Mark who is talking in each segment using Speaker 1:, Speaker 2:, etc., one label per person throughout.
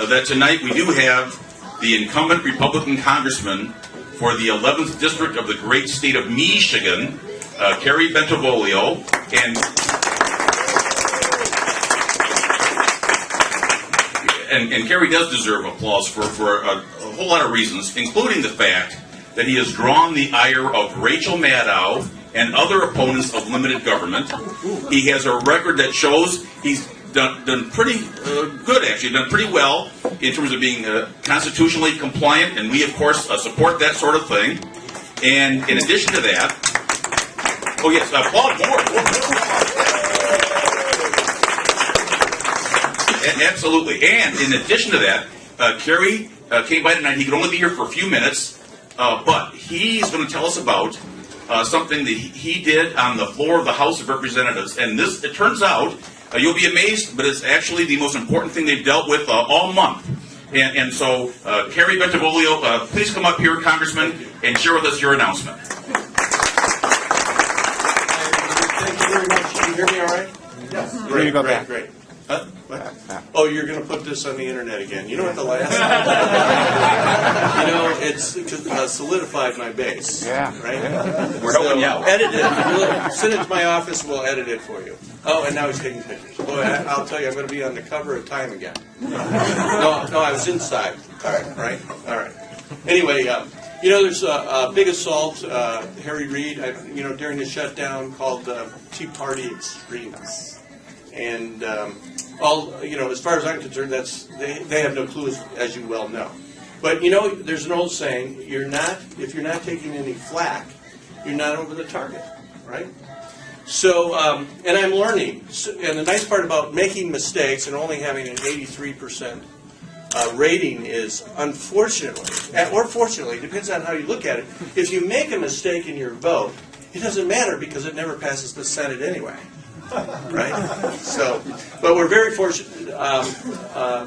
Speaker 1: that tonight we do have the incumbent Republican Congressman for the 11th District of the great state of Michigan, Kerry Bentivolio, and Kerry does deserve applause for a whole lot of reasons, including the fact that he has drawn the ire of Rachel Maddow and other opponents of limited government. He has a record that shows he's done pretty good, actually, done pretty well in terms of being constitutionally compliant, and we, of course, support that sort of thing. And in addition to that, oh yes, applaud more. Absolutely. And in addition to that, Kerry came by tonight. He could only be here for a few minutes, but he's going to tell us about something that he did on the floor of the House of Representatives. And this, it turns out, you'll be amazed, but it's actually the most important thing they've dealt with all month. And so, Kerry Bentivolio, please come up here, Congressman, and share with us your announcement.
Speaker 2: Thank you very much. Can you hear me all right? Yes. Great. Huh? What? Oh, you're going to put this on the internet again. You know what the last it's solidified my base.
Speaker 3: Yeah.
Speaker 2: Right?
Speaker 3: Yeah.
Speaker 1: We're helping you out.
Speaker 2: Edit it. Send it to my office. We'll edit it for you. Oh, and now he's taking pictures. Boy, I'll tell you, I'm going to be on the cover of Time again. No, I was inside. All right. Anyway, there's a big assault. Harry Reid, during the shutdown, called Tea Party extremists. And as far as I'm concerned, they have no clue, as you well know. But there's an old saying: if you're not taking any flack, you're not over the target, right? So, and I'm learning. And the nice part about making mistakes and only having an 83% rating is, unfortunately, or fortunately, depends on how you look at it. If you make a mistake in your vote, it doesn't matter because it never passes the Senate anyway. Right? So, but we're very fortunate,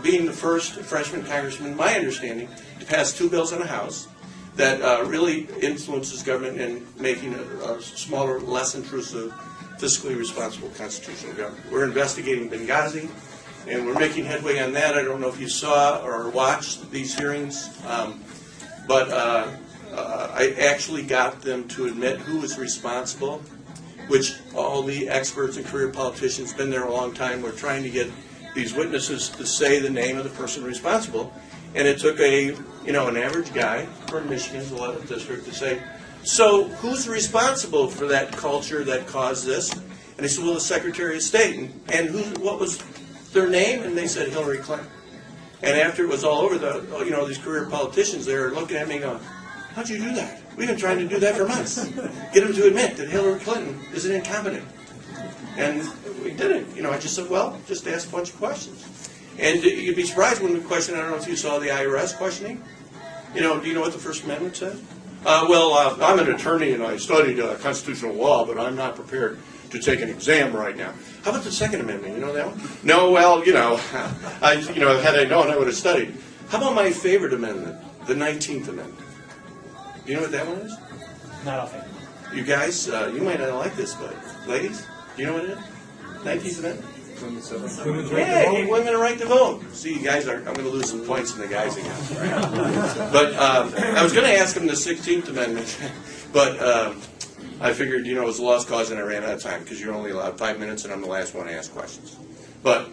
Speaker 2: being the first freshman congressman, my understanding, to pass 2 bills in the House that really influences government in making a smaller, less intrusive, fiscally responsible constitutional government. We're investigating Benghazi, and we're making headway on that. I don't know if you saw or watched these hearings, but I actually got them to admit who was responsible, which all the experts and career politicians been there a long time. We're trying to get these witnesses to say the name of the person responsible. And it took an average guy from Michigan's 11th district to say, so who's responsible for that culture that caused this? And he said, well, the Secretary of State. And what was their name? And they said Hillary Clinton. And after it was all over, these career politicians, they were looking at me going, how'd you do that? We've been trying to do that for months. Get them to admit that Hillary Clinton is an incompetent. And we did it. I just said, well, just ask a bunch of questions. And you'd be surprised when the question, I don't know if you saw the IRS questioning. Do you know what the First Amendment said? I'm an attorney and I studied constitutional law, but I'm not prepared to take an exam right now. How about the Second Amendment? You know that one? No, well, had I known, I would have studied. How about my favorite amendment, the 19th Amendment? Do you know what that one is?
Speaker 4: Not offhand.
Speaker 2: You guys, you might not like this, but ladies, do you know what it is? 19th Amendment? Yeah, give women a right to vote. See, you guys I'm going to lose some points in the guys again. But I was going to ask them the 16th Amendment, but I figured, it was a lost cause and I ran out of time because you're only allowed 5 minutes and I'm the last one to ask questions. But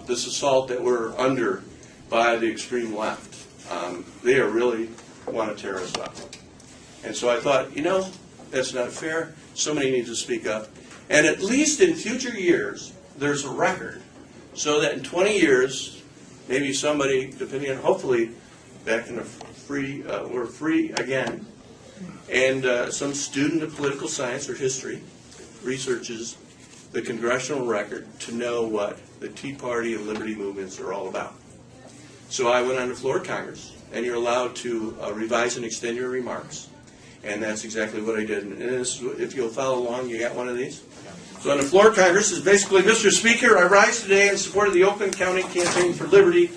Speaker 2: this assault that we're under by the extreme left, they are really want to tear us up. And so I thought, that's not fair. Somebody needs to speak up. And at least in future years, there's a record so that in 20 years, maybe somebody, depending on, hopefully, back in the we're free again, and some student of political science or history researches the congressional record to know what the Tea Party and Liberty movements are all about. So I went on the floor of Congress, and you're allowed to revise and extend your remarks. And that's exactly what I did. And if you'll follow along, you got one of these? So on the floor of Congress is basically, Mr. Speaker, I rise today in support of the Oakland County Campaign for Liberty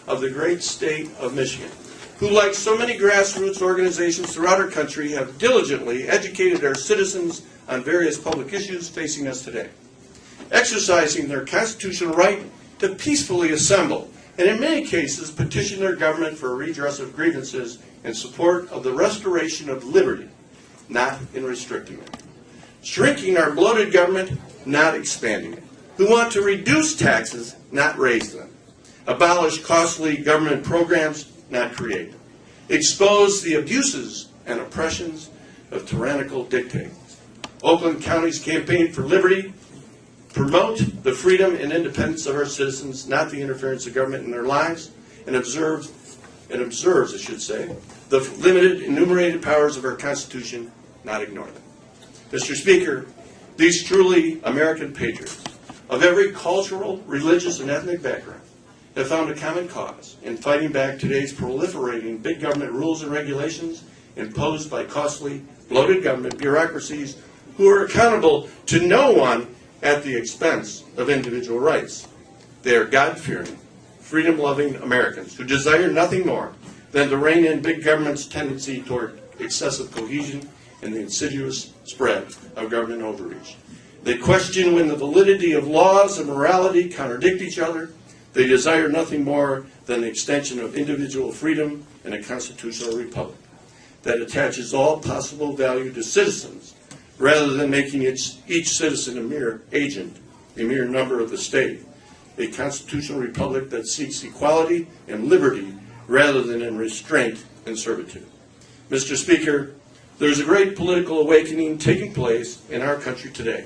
Speaker 2: of the great state of Michigan, who, like so many grassroots organizations throughout our country, have diligently educated our citizens on various public issues facing us today. Exercising their constitutional right to peacefully assemble, and in many cases petition their government for a redress of grievances in support of the restoration of liberty, not in restricting it. Shrinking our bloated government, not expanding it. Who want to reduce taxes, not raise them. Abolish costly government programs, not create them. Expose the abuses and oppressions of tyrannical dictators. Oakland County's campaign for liberty. Promote the freedom and independence of our citizens, not the interference of government in their lives, and observes, I should say, the limited enumerated powers of our Constitution, not ignore them. Mr. Speaker, these truly American patriots of every cultural, religious, and ethnic background have found a common cause in fighting back today's proliferating big government rules and regulations imposed by costly, bloated government bureaucracies who are accountable to no one at the expense of individual rights. They are God-fearing, freedom-loving Americans who desire nothing more than to rein in big government's tendency toward excessive cohesion and the insidious spread of government overreach. They question when the validity of laws and morality contradict each other. They desire nothing more than the extension of individual freedom in a constitutional republic that attaches all possible value to citizens rather than making each citizen a mere agent, a mere number of the state. A constitutional republic that seeks equality and liberty rather than in restraint and servitude. Mr. Speaker, there's a great political awakening taking place in our country today,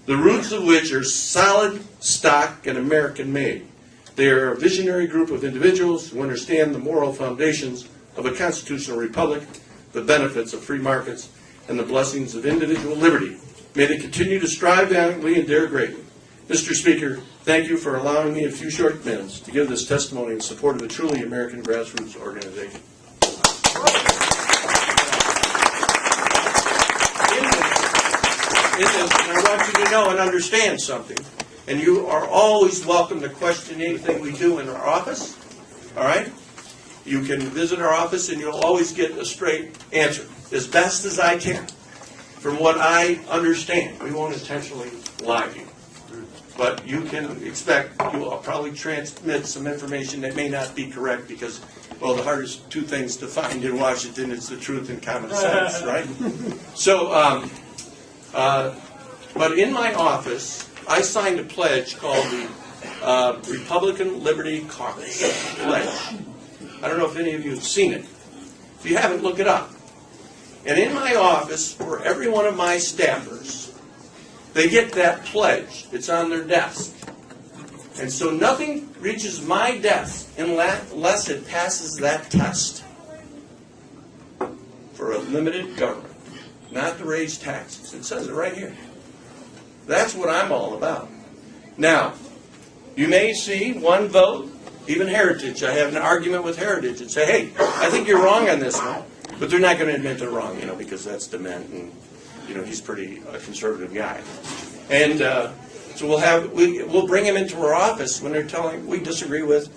Speaker 2: the roots of which are solid, stock, and American-made. They are a visionary group of individuals who understand the moral foundations of a constitutional republic, the benefits of free markets, and the blessings of individual liberty. May they continue to strive valiantly and dare greatly. Mr. Speaker, thank you for allowing me a few short minutes to give this testimony in support of a truly American grassroots organization. In this, I want you to know and understand something, and you are always welcome to question anything we do in our office, all right? You can visit our office and you'll always get a straight answer, as best as I can, from what I understand. We won't intentionally lie to you. But you can expect you'll probably transmit some information that may not be correct because, well, the hardest two things to find in Washington is the truth and common sense, right? So, but in my office, I signed a pledge called the Republican Liberty Caucus Pledge. I don't know if any of you have seen it. If you haven't, look it up. And in my office, for every one of my staffers, they get that pledge. It's on their desk. And so nothing reaches my desk unless it passes that test for a limited government, not to raise taxes. It says it right here. That's what I'm all about. Now, you may see one vote, even Heritage. I have an argument with Heritage and say, hey, I think you're wrong on this one. But they're not going to admit they're wrong, because that's dement, and he's pretty conservative guy. And so we'll bring him into our office when they're telling we disagree with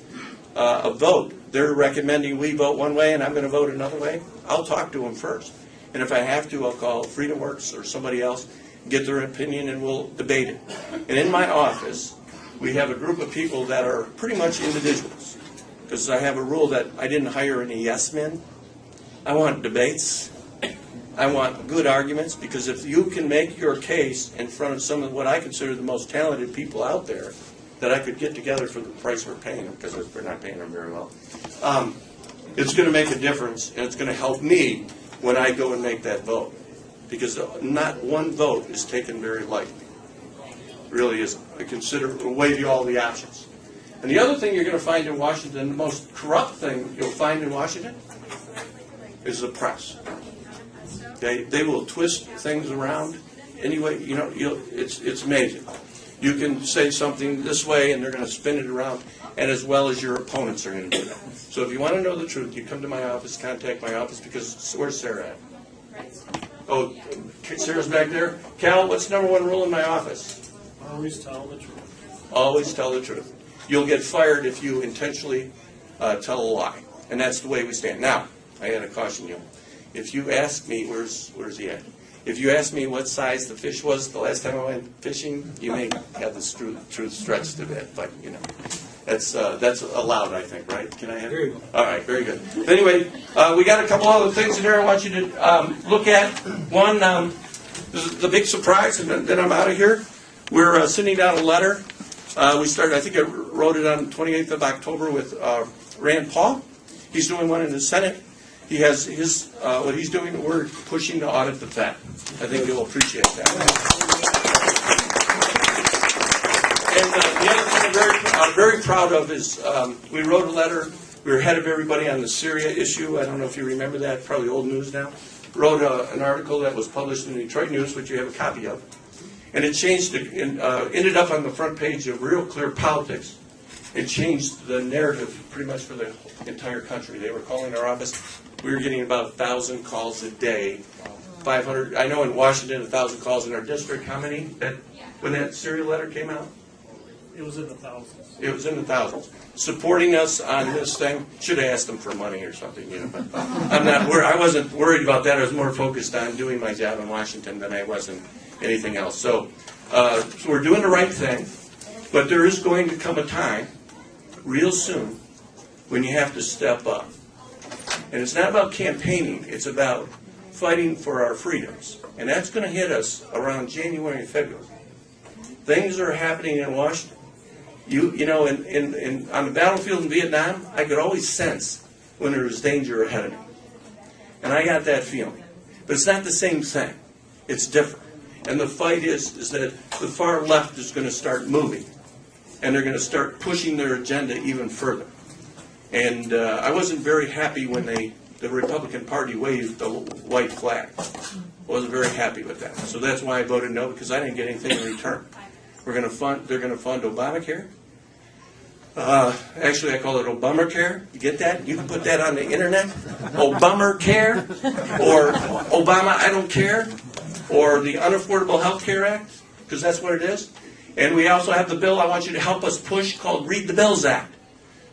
Speaker 2: a vote. They're recommending we vote one way, and I'm going to vote another way. I'll talk to them first, and if I have to, I'll call FreedomWorks or somebody else, get their opinion, and we'll debate it. And in my office, we have a group of people that are pretty much individuals, because I have a rule that I didn't hire any yes men. I want debates. I want good arguments, because if you can make your case in front of some of what I consider the most talented people out there that I could get together for the price we're paying them, because we're not paying them very well, it's going to make a difference, and it's going to help me when I go and make that vote, because not one vote is taken very lightly. It really isn't. I weigh all the options. And the other thing you're going to find in Washington, the most corrupt thing you'll find in Washington, is the press. They will twist things around anyway. It's amazing. You can say something this way, and they're going to spin it around, and as well as your opponents are going to do that. So if you want to know the truth, you come to my office, contact my office, because where's Sarah at? Oh, Sarah's back there. Cal, what's the #1 rule in my office?
Speaker 3: Always tell the truth.
Speaker 2: Always tell the truth. You'll get fired if you intentionally tell a lie, and that's the way we stand. Now, I got to caution you. If you ask me, where's he at? If you ask me what size the fish was the last time I went fishing, you may have the truth stretched a bit, but That's allowed, I think, right? Can I have
Speaker 3: Very
Speaker 2: it?
Speaker 3: well.
Speaker 2: All right, very good. Anyway, we got a couple other things in here I want you to look at. One, this is the big surprise, and then I'm out of here. We're sending out a letter. We started, I think I wrote it on the 28th of October with Rand Paul. He's doing one in the Senate. He has his, what he's doing, we're pushing to audit the Fed. I think you'll appreciate that. And the other thing I'm very proud of is we wrote a letter. We were ahead of everybody on the Syria issue. I don't know if you remember that, probably old news now. Wrote an article that was published in the Detroit News, which you have a copy of. And it changed, ended up on the front page of Real Clear Politics. It changed the narrative pretty much for the entire country. They were calling our office. We were getting about 1,000 calls a day. 500, I know in Washington, 1,000 calls in our district. How many when that Syria letter came out?
Speaker 3: It was in the thousands.
Speaker 2: It was in the thousands. Supporting us on this thing. Should have asked them for money or something, But I wasn't worried about that. I was more focused on doing my job in Washington than I was in anything else. So we're doing the right thing, but there is going to come a time, real soon, when you have to step up. And it's not about campaigning. It's about fighting for our freedoms. And that's going to hit us around January and February. Things are happening in Washington. On the battlefield in Vietnam, I could always sense when there was danger ahead of me. And I got that feeling. But it's not the same thing. It's different. And the fight is that the far left is going to start moving. And they're going to start pushing their agenda even further. And I wasn't very happy when the Republican Party waved the white flag. I wasn't very happy with that. So that's why I voted no, because I didn't get anything in return. They're going to fund Obamacare. Actually, I call it Obamacare. You get that? You can put that on the internet. Obamacare, or Obama, I don't care, or the Unaffordable Health Care Act, because that's what it is. And we also have the bill I want you to help us push called Read the Bills Act.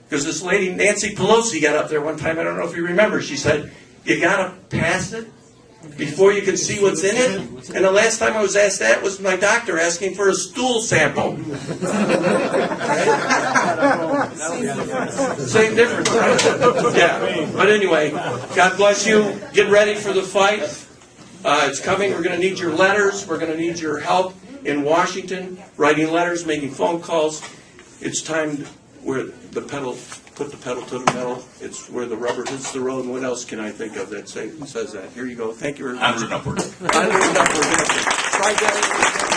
Speaker 2: Because this lady, Nancy Pelosi, got up there one time, I don't know if you remember, she said, you got to pass it before you can see what's in it. And the last time I was asked that was my doctor asking for a stool sample. Right? Same difference, right? Yeah. But anyway, God bless you. Get ready for the fight. It's coming. We're going to need your letters. We're going to need your help in Washington, writing letters, making phone calls. It's time where the pedal, put the pedal to the metal. It's where the rubber hits the road. And what else can I think of that says that? Here you go. Thank you very much.
Speaker 1: Onward and upward.
Speaker 2: Onward and upward. Try that.